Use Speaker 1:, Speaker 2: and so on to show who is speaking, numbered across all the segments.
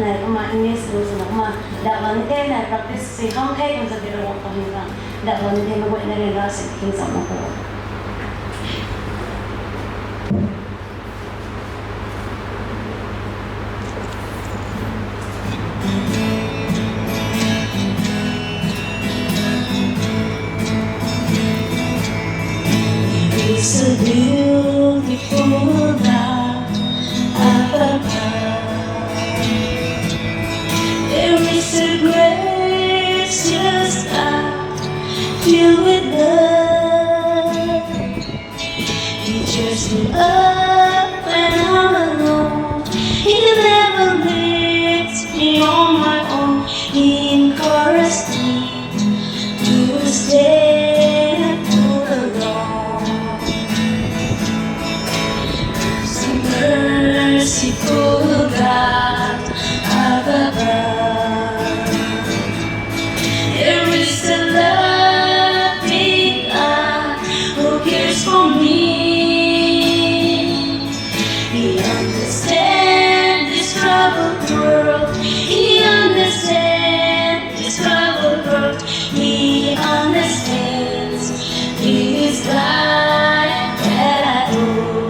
Speaker 1: na kuma English rules na kuma dapat nite na practice si hang kai kung sa biro ko hinga dapat nite mo na rin rasa king sa mo ko.
Speaker 2: It's a beautiful God up above. There is a gracious God filled with love. He cheers me up when I'm alone. He never leaves me on my own. He encourages me to stay and to belong. Merciful God up above, there is a loving God who cares for me. He understands this troubled world. He understands this troubled world. He understands His life that I owe.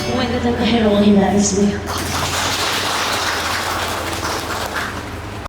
Speaker 1: Kung may katang kahirong hinalis mo